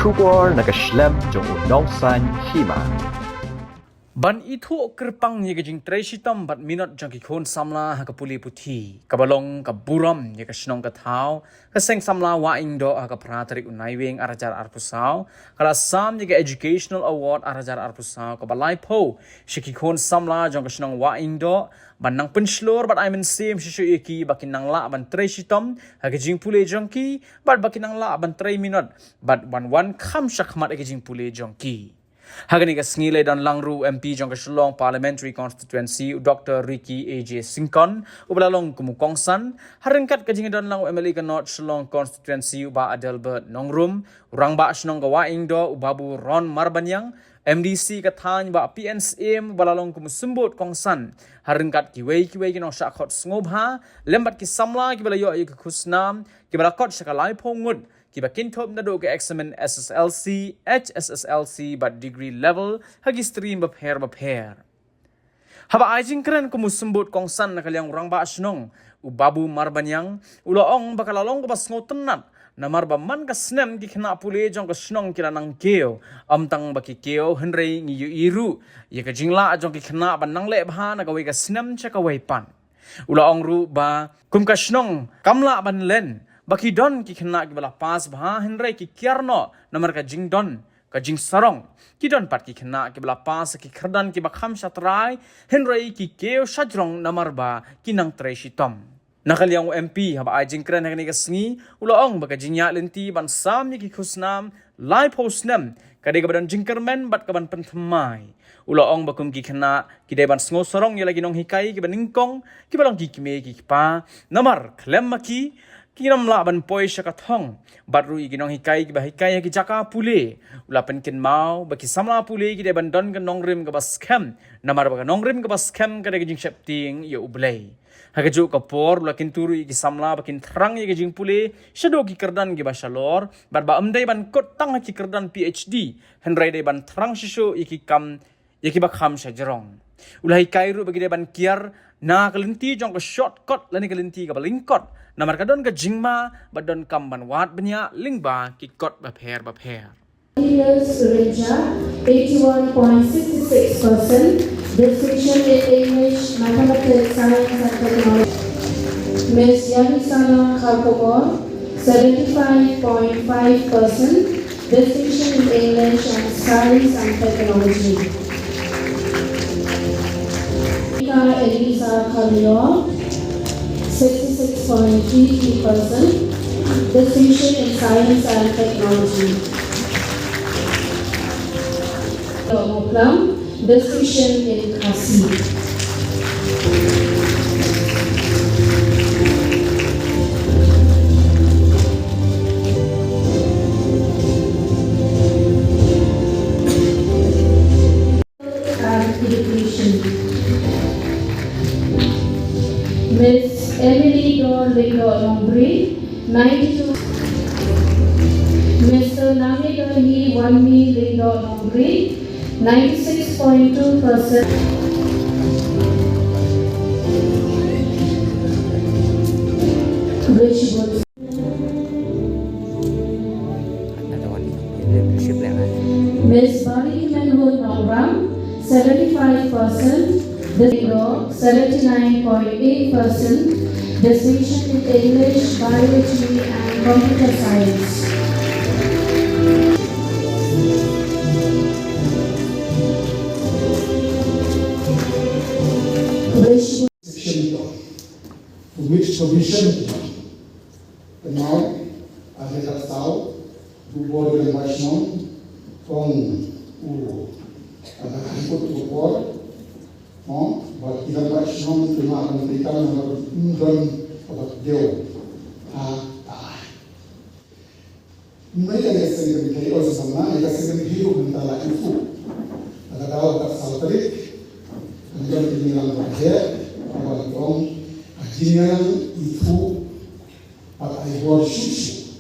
Shubor nakaslem jong unongsan hima. Ban itu kerpang ye gajing tresitam bat minot jang ki khon samla ha ka puli puthi kabalong ka buram ye ka snong ka thau ka seng samla wa indo ha ka pratrik unaiweng arajar arpusau kala sam ye ka educational award arajar arpusau ka balai pho shiki khon samla jang ka snong wa indo ban nang penslor bat aimen sim shishu ye ki bakin nang la ban tresitam ha ka jing pule jang ki bat bakin nang la ban 3 minot bat wan kham shakmat ka jing pule jang ki Hagani ka ngilay dan langru MP jong ka Shillong Parliamentary Constituency Dr. Ricky AJ Singkon ubalalong kumukongsan harengkat ka dan lang MLA ka North Shillong Constituency uba Adelbert Nongrum urang ba snong ka waing do ubabu Ron Marbanyang MDC ka thany ba PNCM balalong kumusumbot kongsan harengkat kiwei kinong syakot ngobha lembat ki samla ki balayo ay khusnam ki balakot sakalai phongud kiba kintop na do ke examen SSLC, HSSLC but degree level hagi stream bapher. Haba ajing keren kumusumbot kongsan na kalyang urang ba asnong ubabu Marbanyang ulaong bakalalong ko bas ngotenat na marba man ka snem ki khna pule jong ka snong kila nang keo amtang baki keo henrei ngi iru ye ka jingla jong ki khna ban nang le bha na ka we ka snem cha ka we pan ulaong ru ba kum ka snong kamla ban len Baki don ki kena ki bala pas bha henrei ki kiarno namar ka jing don ka jing sarong ki don pat ki kena ki bala pas ki kherdan ki bakham satrai henrei ki keo sajrong namar ba ki nang treshitom nakaliang MP haba ajing kren hakani ka sngi ulaong baka jingya lenti ban sam ni ki khusnam lai postnam kade ka badan jingkermen bat ka ban pentmai ulaong bakum ki kena ki deban sngo sarong ya lagi nong hikai ki baningkong ki balong ki kime ki pa namar klem maki Kinam la ban poi syakathong batru iginong hikai ki bahikai ki jaka pule ulapen kin mau baki samla pule ki de ban don kan nongrim ka bas kem namar ba nongrim ka bas kem ka de jing septing ye ublei hagaju ka por ulakin turu ki samla bakin thrang ye jing pule shado ki kerdan ki basalor bar ba amdai ban kot tang ki kerdan PhD henrai de ban thrang shisho iki kam ye ki bakham sajrong ulai kairu bagi de ban kiar na kalenti jong ka shortcut lani kalenti ka balingkot namar kadon ka jingma badon kamban wat benya lingba ki kot bapher Sureja 81.66%, distinction in English, Mathematics, Science and Technology. Ms. Yanisana Khalkomor 75.5%, distinction in English and Science and Technology. Elisa Khalio 66.33%, distinction in Science and Technology. Moklam, distinction in Kasi. Miss Emily Lindo Lombri, 92. Mr. Namidahi Wanmi Lindo Lombri, 96.2%. Which was Miss Bali Manhood Nongram, 75%. Lindo, 79.8%, distinction in English, Biology and Computer Science. Which provision now as a South to board the national from the board but the national to not become about deal. Maybe I say the also some man, I say the hero and the like food. At the hour of South Lake, and don't be around here about the general itu pada ibu susu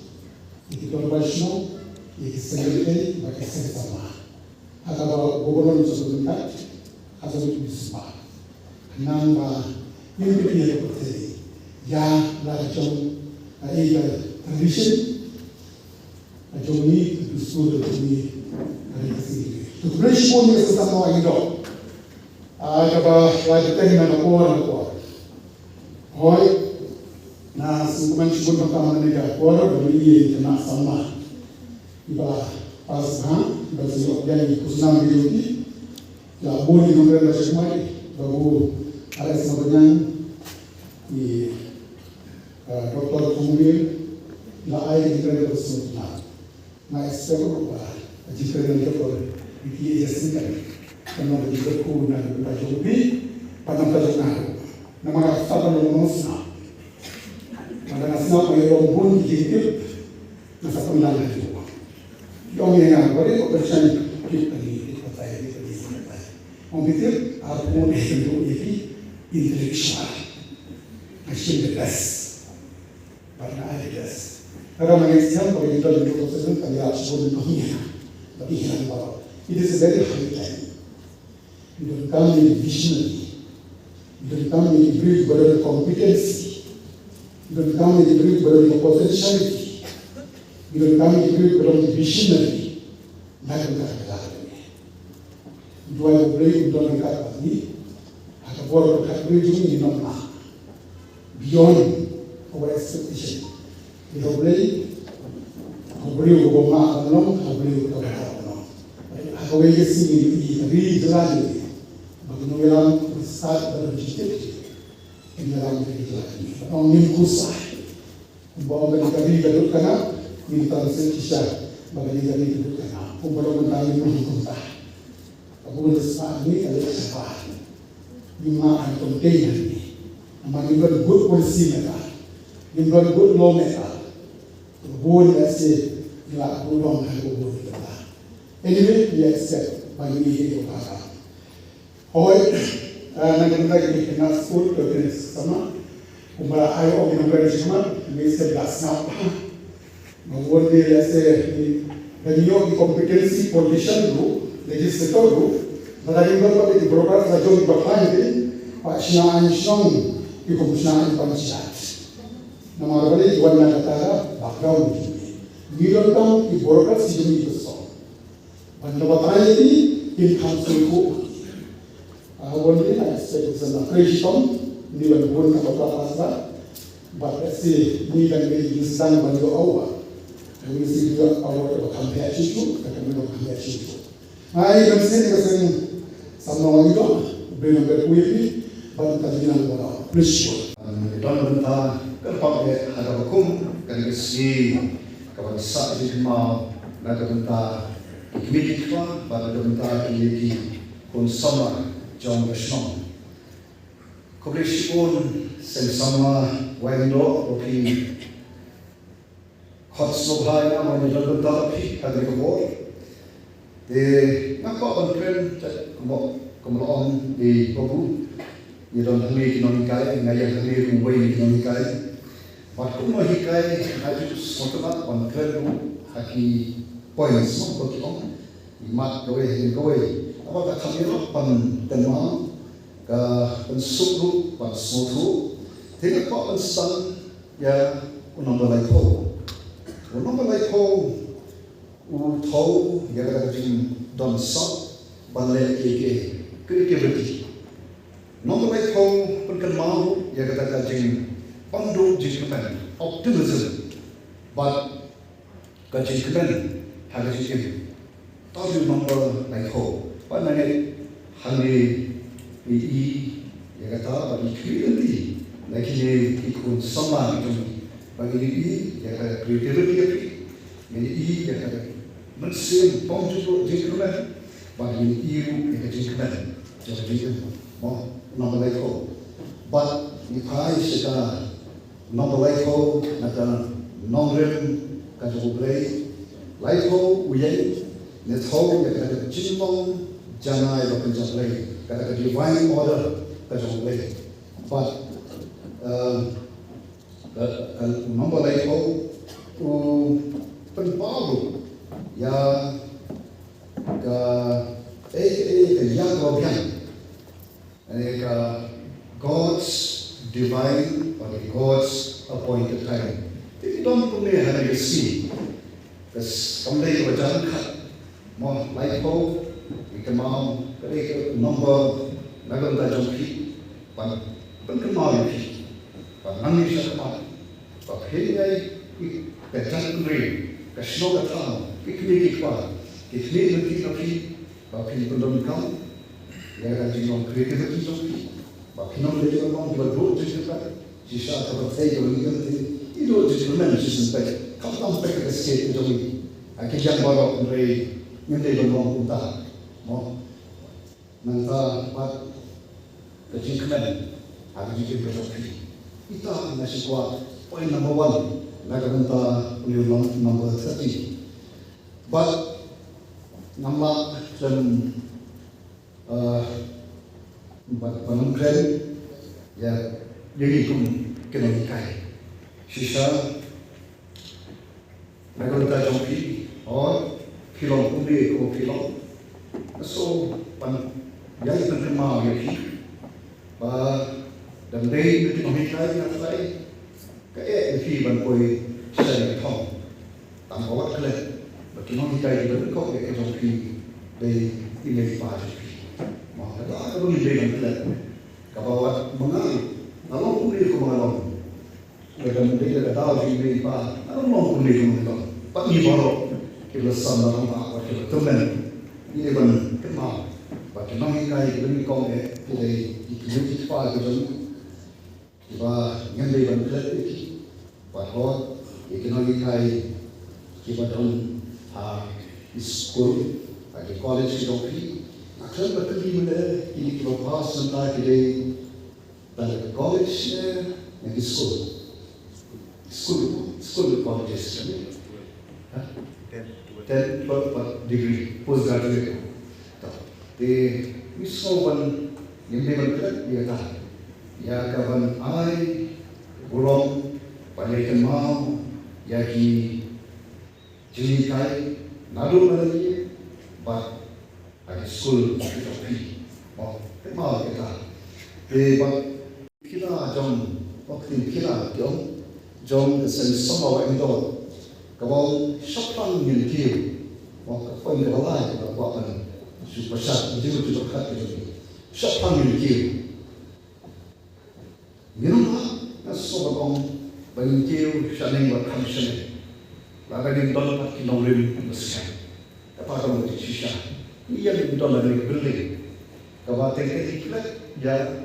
itu profesional itu sendiri bagi saya sama atau gubernur sebentar atau itu semua nama ini dia seperti ya lajong ada tradisi lajong ini estudo ini hari ini. Tu berish pun ni sesama orang itu. Kaba lagi tengah nak kuat. Hoi, na sungguh cukup pertama ni dia kuat beri ini kena sama. Iba pas iba siap jadi kusenang video ini. Ya boleh nombor macam mana? Baru ada sebenarnya di doktor kemudian na air kita bersama. Na ekspor jika kita berada di Asia Karena begitu ku na berjumpa pada perjalanan. Nama kata manusia. Pada nasinya orang pun hidup nasa penlalu itu. Orang yang boleh bercakap kita ni kita ini. Orang itu aku itu intelektual. Macam das. Pada ada das. Kalau manusia boleh berjumpa dengan kaya sebut dunia. Tapi yang baru. It is a very high time. You don't come with visionary. You don't come with great burden of competency. You don't come with great burden of potentiality. You don't come with great burden of visionary. Lalu kata lagi. Dua yang boleh untuk kata ini, atau boleh kata ini di mana beyond our expectation. Kita boleh bergumah dalam, boleh bergumah. Aku ingin sini read lagi. Bagaimana start berjumpa ini dalam kehidupan. Orang mingkusa, bawa kami kedut kena, minta sekitar bagi kami kedut kena. Pembawa kami mingkusa. Aku bersama ini ada siapa? Lima antum tiga ini. Amang ini good policy mereka, ini good law mereka. Boleh nasi, tidak boleh aku boleh kita. Anyway, we accept bagi ini kita. Hoi, nanti kita kena school ke sama. Umrah ayo orang yang berjumpa, mesti belasnya. Mungkin dia se, beliau di kompetensi politician dulu, legislator dulu. Mereka juga di beberapa rajon berlain ini, pak Sinaan Sinong di komisioner panjat. Nama beliau Wan Nagara, background ini. Dia orang di beberapa sini itu. Pendapatan ini in council. Awal ini saya sedang kerjasama dengan bukan kota Pasar, berarti ini dan ini sedang bantu awal. Kami juga awal berkampanye itu, kami berkampanye itu. Hai, kami sedang sama orang itu belum berkuih, bantu dengan orang. Please. Dan benda kepada ada hukum kan kesi kawan sah di rumah nak benda Kemiti kita pada bentar ini konsama jom bersama. Koblisi pun sama wendo opi hot sobhaya mana jalan bentar opi ada kebor. Nak apa bentren kemudian di babu dalam hal ekonomikai ngaya hal rumai ekonomikai. Waktu mahikai haju sokat bentren haki poin semua betul. Mat gawe apa kata kami pan tema ke pensukru pan suatu tidak kau pensang ya nombor lain tahu ya kata jin don sat balik ke creativity nombor lain tahu penkemau ya kata jin pandu jin optimism but kajin kemen harus jin tahu nombor lain tahu pada hari ini ya kata bagi creativity lagi ikut sama bagi ini ya kata creativity ini ya kata mesin ponsel jingkulan bagi ini ya kata jingkulan jadi mau nombor lain tahu but ni kai sudah nombor lain tahu nada nombor kata boleh lain tahu uyai ni tahu ya kata jingmong jangan ya kata boleh kata divine order kata boleh but nombor lain tahu penparu ya ke yang gobian ini ke God's divine or God's appointed time. If you don't put me hari besi, Terus kembali ke jalan kat, mau laipo, ikan mau, kerja nombor, naga tak jumpi, pan kenal lagi, pan nangis sama, pan hinggai, kerjaan kembali, kesno kata, piknik nanti lagi, pan pendom kau, ya kan jinom kerja nanti jumpi, pan jinom lagi orang berdua jadi sisa atau saya yang itu jadi mana sisa sampai kau sampai ke sini jadi akhirnya yang baru dari yang dari orang utara mau nanti buat kejadian ada juga berlaku kita masih kuat poin number 1 naga nanti ulang number 30 but nama dan penangkan ya jadi pun kena dikai sisa naga nanti jompi or filong kundi ko filong so pan yang terkenal lagi dan day itu memikai nanti kayak di ban koi saya thong tam kawat kle bagi memikai itu kau kayak jompi day ini pas mau ada apa ni day kle kawat mengal kalau kundi ko mengalong dan day ada tahu ini pas kalau mau kundi ko mengalong pak ni baru kita sama sama kita teman ini ban kenal bagi memikai ini kau kita ikut pas kita ngambil ban kle bahwa ekonomi kita dalam school, di college kita pergi, akan bertemu mana ini kita pas tentang kita pada college dan school colleges ni, 10 degree postgraduate. Jadi misalkan yang mereka dia kah, ya kawan ai burung pada mau yaki jilikai nalu lagi bah ada school kita pergi mau kita kita jom waktu kita jom semua itu kalau siapa yang kiri mau apa yang lain kita buatkan supaya jadi kita kat itu siapa yang kiri minumlah nasobat Bangkil syaning berkam syaning, lalu dol pat kinaulim besar. Apa kamu di sisa? Ia di dol lagi beli. Kawatin iklat ya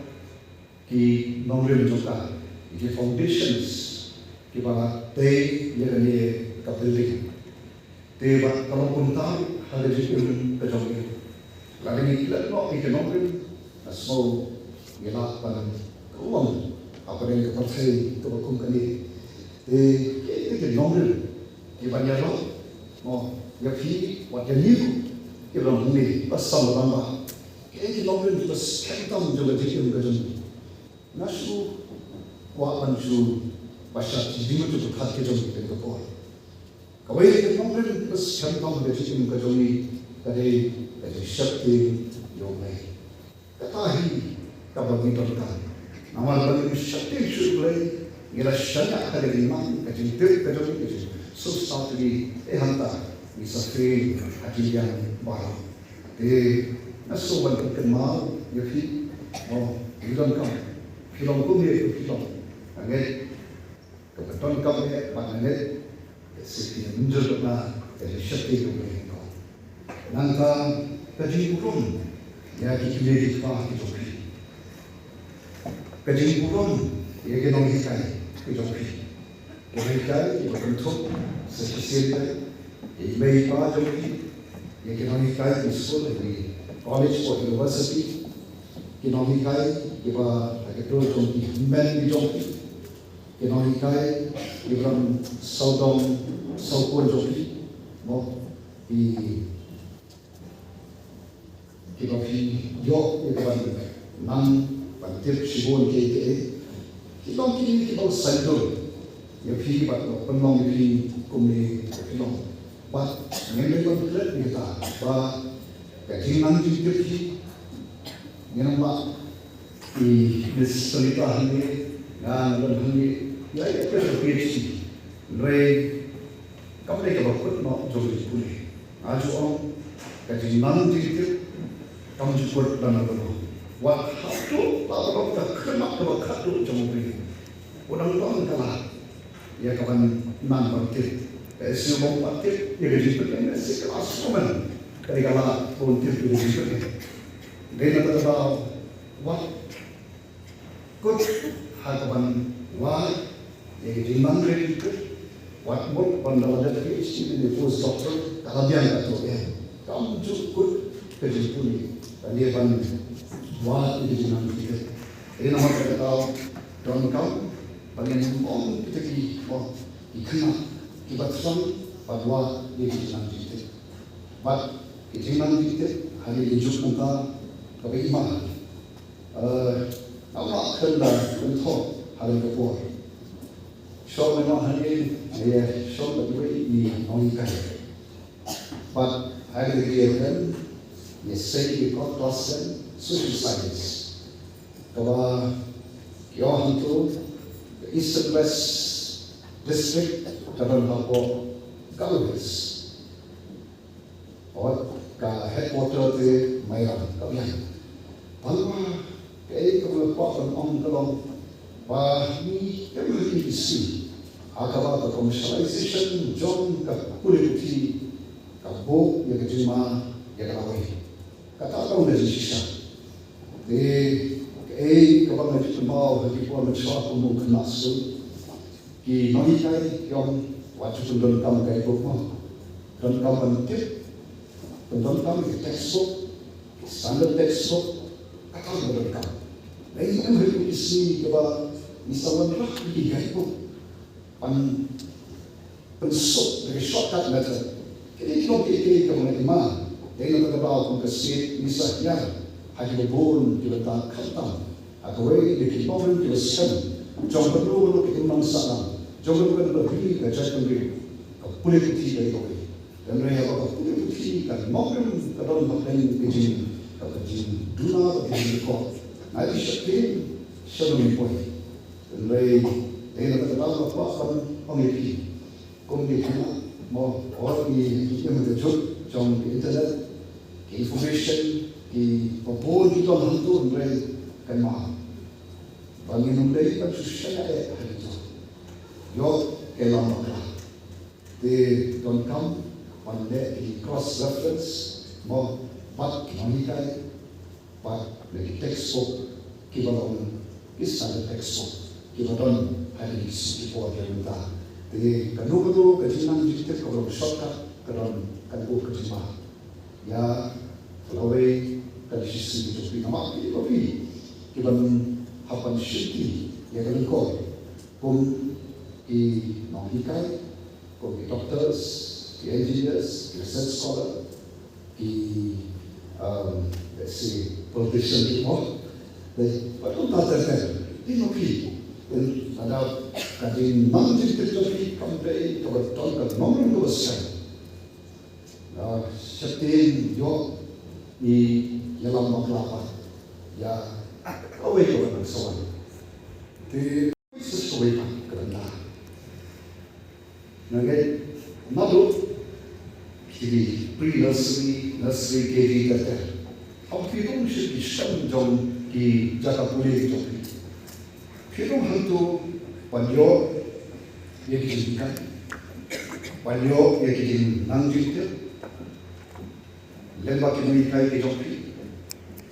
ki naulim juga. Di foundations kita teh ya ni kapeli. Teh kalau pun tahu ada di ilmu kejauhan. Lalu iklat no naulim asal gelap pada uang. Apa yang kita percaya itu hukum kini, itu nomor, di banyak orang, mau yakin, wajar ni, kita orang ni pasal lama, itu nomor itu sekitar juga jadi kerja. Nasu, wapan tu, pasal jadi itu terhad kerja kita pun. Kalau itu nomor itu sekitar jadi kerja ni, kadai syakti yomai, katahi kabar kita kan. Amal bagi syakti syukur ila syana ada di mana kejadian kejadian susah di hantar misafir ajian barang nasu bantu kenal yafi bilang kamu bilang angin kebetulan kamu panggil sekian muncul na dari syakti itu nanti kaji urun ya kita lihat itu kaji urun ya kita nongkai itu nongkai itu bentuk sesuatu yang apa jadi ya kita nongkai di sekolah di college atau university kita nongkai kita agak terus di men di jompi kita nongkai kita saudong saupun jompi mau di kita yo kita nang bantir sibon ke kita kita sendiri ya fi bat penong fi kumni penong bat ngene ko kita ba kajingan juga fi ngene ba di solita ini dan ini ya itu PhD re kamu ni kalau kau nak jodoh pulih, aju orang kaji nanti itu kamu cukup dan apa tu, wah hatu kalau kita kena kalau hatu cuma beri, orang orang kalah, ya kawan nan partit, semua partit ya kaji pergi, sekelas komen, kali kalah partit itu kaji pergi, dia nak tahu wah, kau hakapan wah, ya kaji mandiri itu. What more pandang ada PhD di postdoctoral kalabian atau ya kamu cukup kerja pulih tadi apa buat itu jangan kita ini nama kita tahu dan kamu bagian orang kita ki oh ikhlas kita sang bahwa itu jangan kita but itu jangan kita hari hidup kita kepada iman Allah kenal untuk hari kepuas show memang hari dia show berdua di nongkai, but hari dia kan dia say ikut klasen social science, kalau yang itu Eastern West District dalam hal Galway, or headquarter di Mayang, Kabian, Palma, kalau kuat orang kalau wah ni yang lebih isi, agak commercialization, John politik, kabut yang terima yang lawai, kata orang dari sisa, kalau nak cuma bagi orang macam kamu kena su, ki manikai yang wajib tunduk kamu kaya bukan, dan kamu nanti tunduk kamu textbook, standard textbook, kata orang kamu, ini yang lebih isi kepada misalnya di gaya pensuk dari shortcut method. Jadi kita mengenai dengan terbawa pengkasih misalnya hanya bon kita tak khatam atau di kita pun kita sen jom perlu kita mangsa jom perlu lebih kerja sendiri politik dari kau dan mereka politik kan maupun kalau makan kejin duna kejin kau nanti sekian sebelum poin dan dengan terbawa apa pengipi komunikasi mau orang yang menjadi trong internet information di pabon kita hantu mereka kan mah bagi nomor itu susah ada itu yo kelam maklah they don't come on the cross reference mau pat manikai pat dari textbook kita on kisah textbook kita on hari isi buat yang kita di kanu kejinan kita kalau shortcut kerana kan buat kerja ya kalau dari sisi itu kita mahu kita hapan syuti ya kan kau pun di nongkai kau di doctors di engineers di research scholar di let's say politician di mana jadi betul tak terkait di nongkai dan ada kajian nanti terjadi sampai kebetulan kan nomor itu besar. Seperti yo di dalam maklapa ya awal itu kan soal di sesuai kerana nagai malu kiri pre-nursery KG kata hampir mesti disambung di jaga boleh itu Firung hantu panyo yang dijadikan panyo yang dijadikan nangjita lembak komunikai kejoki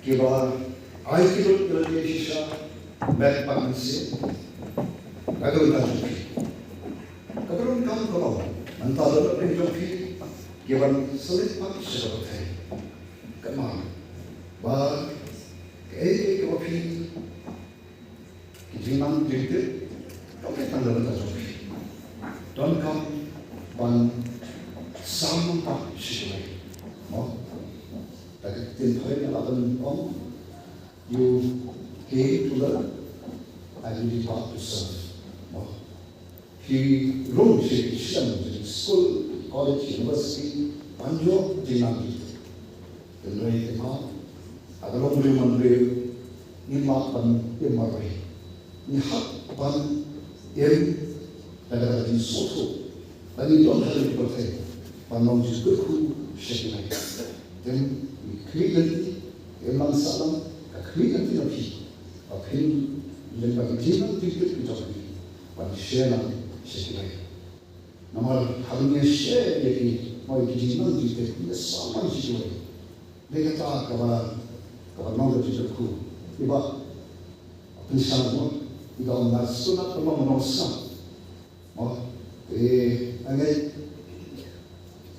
keba ai kilo dari sisa mat pansi kagak tahu kabarun kamu kalau antara kejoki keban sulit pak seperti kemana bah kopi Kijiman jadi, kami tanda tanda sopi. Dan kami ban sama tak sih, oh, tapi tempoh yang akan you came to learn, and you depart to serve. Oh, he room sih school, college, university, banyak jenang itu. Dan mereka ada orang boleh ni makan yang marah. Ni hak pan yang ada di soto Tadi itu ada di percaya. Panau juga ku syaitan. Dan kritik emang salam, kritik nanti. Apin lembaga jinan kritik itu jadi. Pada syaitan syaitan. Namun hanya syaitan jadi mau jinan kritik ini sama juga. Mereka tak kawan mau jadi ku. Iba pensalam, iba orang sunat memang menolak. Oh, angai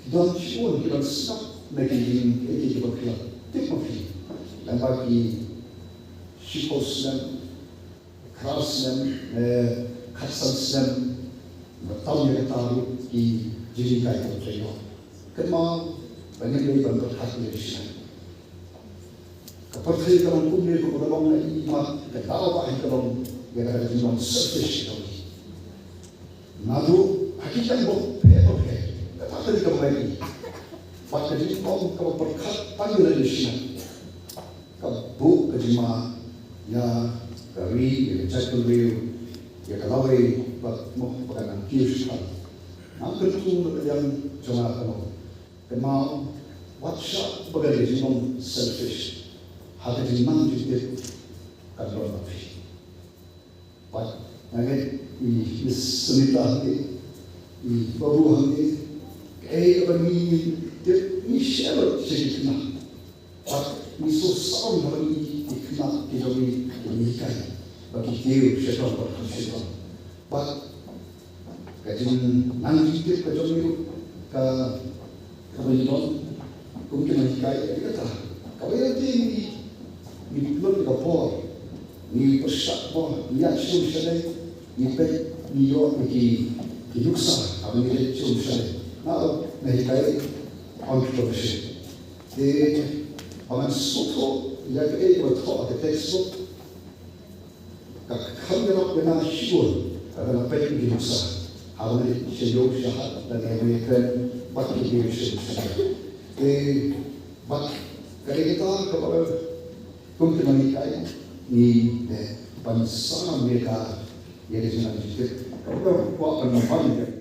don't show kita stop making kita berkira teknologi dan bagi shiposlam kraslam kasaslam bertahun yang tahu di jadi kaya terjadi kerana banyak dari bantuan hati dari sini kepercayaan kalau kumpulan kepada orang ini mak ketawa bahkan kalau yang ada di dalam surface itu nado hakikat boh tak ada kembali. Pada jadi kau berkat panggil dari sini. Kau kerja ya kari ya cakap beliau ya kalau mau pakai kius kan. Angkat tu yang cuma kamu. Kemau WhatsApp bagai jenis selfish. Hati jenis mana juga kalau nafi. Pak, nanti ini senita ini baru ini. Kami ini siapa cerita? Ini susah bagi kita kami menikah. Bagi dia siapa berkata. Kajian nanti kita kami kebetulan mungkin menikah kita. Kami nanti ini belum kapor, ini pesat pun, ini asyik sedai, ini pek, ini yo bagi hidupsa, kami ini asyik sedai. Now, mehikai controversy. Aman soto yang itu thought the textbook. Kalau benar sure, kalau apa yang diusaha, awalnya sejauh syahat dan mereka bagi diri sendiri. Bak kalau kita kepada kumpulan mehikai ni bangsa mereka yang disana juga. Kalau buat penampilan